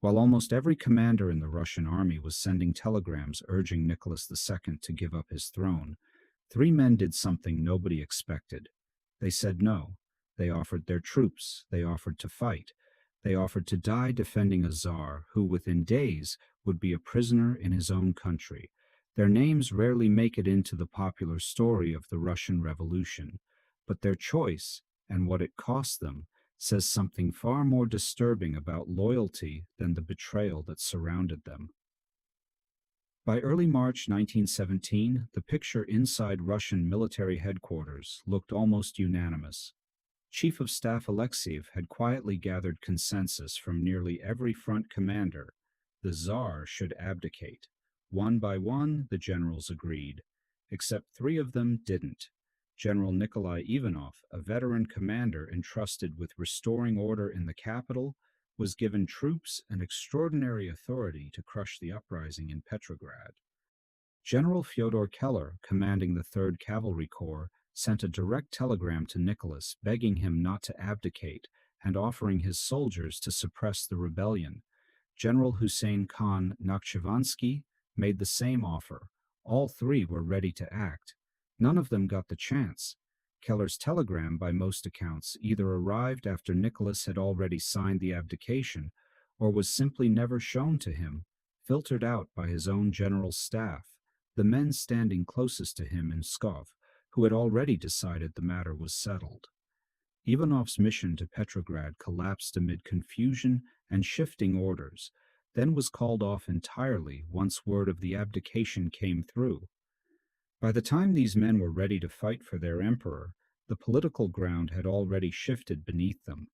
While almost every commander in the Russian army was sending telegrams urging Nicholas II to give up his throne, three men did something nobody expected. They said no. They offered their troops. They offered to fight. They offered to die defending a Tsar who, within days, would be a prisoner in his own country. Their names rarely make it into the popular story of the Russian Revolution, but their choice, and what it cost them, says something far more disturbing about loyalty than the betrayal that surrounded them. By early March 1917, the picture inside Russian military headquarters looked almost unanimous. Chief of Staff Alexeyev had quietly gathered consensus from nearly every front commander. The Tsar should abdicate. One by one, the generals agreed, except three of them didn't. General Nikolai Ivanov, a veteran commander entrusted with restoring order in the capital, was given troops and extraordinary authority to crush the uprising in Petrograd. General Fyodor Keller, commanding the 3rd Cavalry Corps, sent a direct telegram to Nicholas begging him not to abdicate and offering his soldiers to suppress the rebellion. General Huseyn Khan Nakhchivanski made the same offer. All three were ready to act. None of them got the chance. Keller's telegram, by most accounts, either arrived after Nicholas had already signed the abdication or was simply never shown to him, filtered out by his own general staff, the men standing closest to him in Pskov, who had already decided the matter was settled. Ivanov's mission to Petrograd collapsed amid confusion and shifting orders, then was called off entirely once word of the abdication came through. By the time these men were ready to fight for their emperor, the political ground had already shifted beneath them.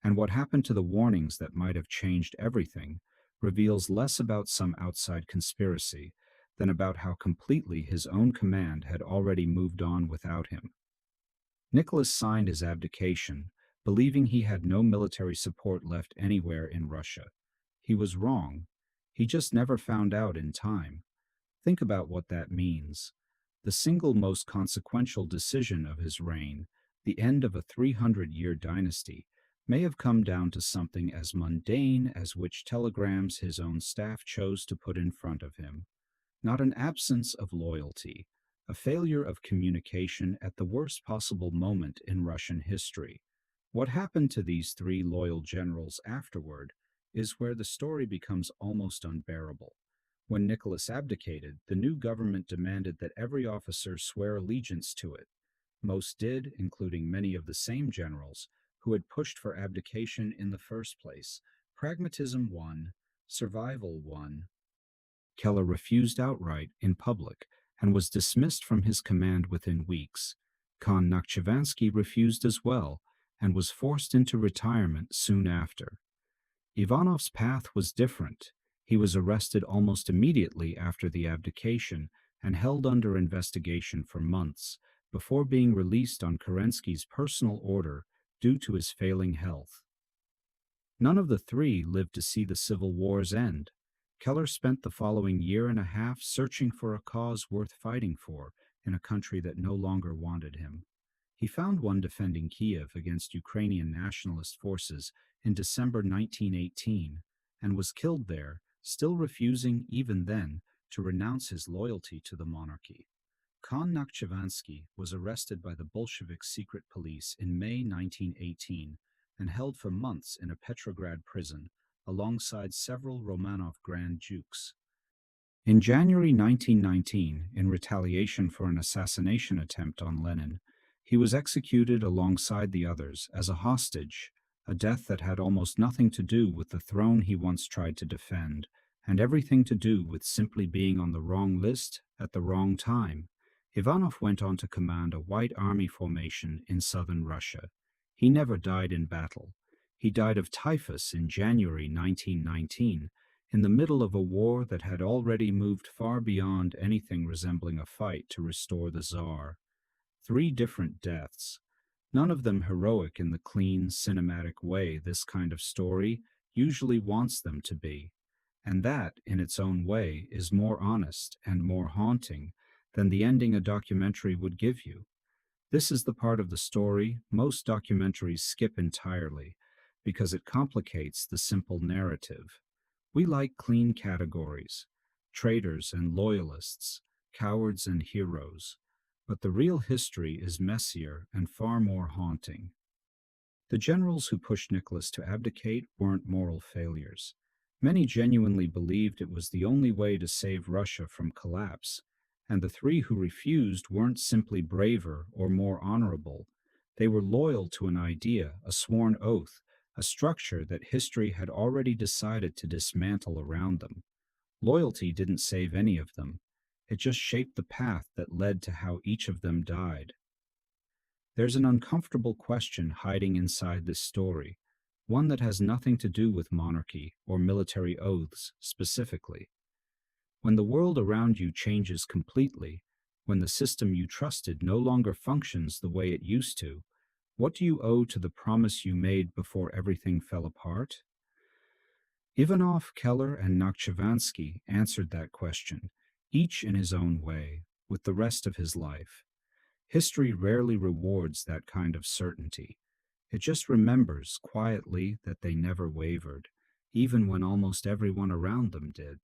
And what happened to the warnings that might have changed everything reveals less about some outside conspiracy than about how completely his own command had already moved on without him. Nicholas signed his abdication, believing he had no military support left anywhere in Russia. He was wrong. He just never found out in time. Think about what that means. The single most consequential decision of his reign, the end of a 300-year dynasty, may have come down to something as mundane as which telegrams his own staff chose to put in front of him. Not an absence of loyalty, a failure of communication at the worst possible moment in Russian history. What happened to these three loyal generals afterward is where the story becomes almost unbearable. When Nicholas abdicated, the new government demanded that every officer swear allegiance to it. Most did, including many of the same generals who had pushed for abdication in the first place. Pragmatism won, survival won. Keller refused outright in public and was dismissed from his command within weeks. Khan Nakhchivanski refused as well and was forced into retirement soon after. Ivanov's path was different. He was arrested almost immediately after the abdication and held under investigation for months before being released on Kerensky's personal order due to his failing health. None of the three lived to see the civil war's end. Keller spent the following year and a half searching for a cause worth fighting for in a country that no longer wanted him. He found one defending Kiev against Ukrainian nationalist forces in December 1918 and was killed there, still refusing even then to renounce his loyalty to the monarchy. Khan Nakhchivanski was arrested by the Bolshevik secret police in May 1918 and held for months in a Petrograd prison alongside several Romanov Grand Dukes. In January 1919, in retaliation for an assassination attempt on Lenin, he was executed alongside the others as a hostage, a death that had almost nothing to do with the throne he once tried to defend, and everything to do with simply being on the wrong list at the wrong time. Ivanov went on to command a White Army formation in southern Russia. He never died in battle. He died of typhus in January 1919, in the middle of a war that had already moved far beyond anything resembling a fight to restore the Tsar. 3 different deaths, none of them heroic in the clean, cinematic way this kind of story usually wants them to be. And that, in its own way, is more honest and more haunting than the ending a documentary would give you. This is the part of the story most documentaries skip entirely, because it complicates the simple narrative. We like clean categories, traitors and loyalists, cowards and heroes, but the real history is messier and far more haunting. The generals who pushed Nicholas to abdicate weren't moral failures. Many genuinely believed it was the only way to save Russia from collapse, and the three who refused weren't simply braver or more honorable. They were loyal to an idea, a sworn oath, a structure that history had already decided to dismantle around them. Loyalty didn't save any of them. It just shaped the path that led to how each of them died. There's an uncomfortable question hiding inside this story, one that has nothing to do with monarchy or military oaths specifically. When the world around you changes completely, when the system you trusted no longer functions the way it used to, what do you owe to the promise you made before everything fell apart? Ivanov, Keller, and Nakhchivanski answered that question, each in his own way, with the rest of his life. History rarely rewards that kind of certainty. It just remembers quietly that they never wavered, even when almost everyone around them did.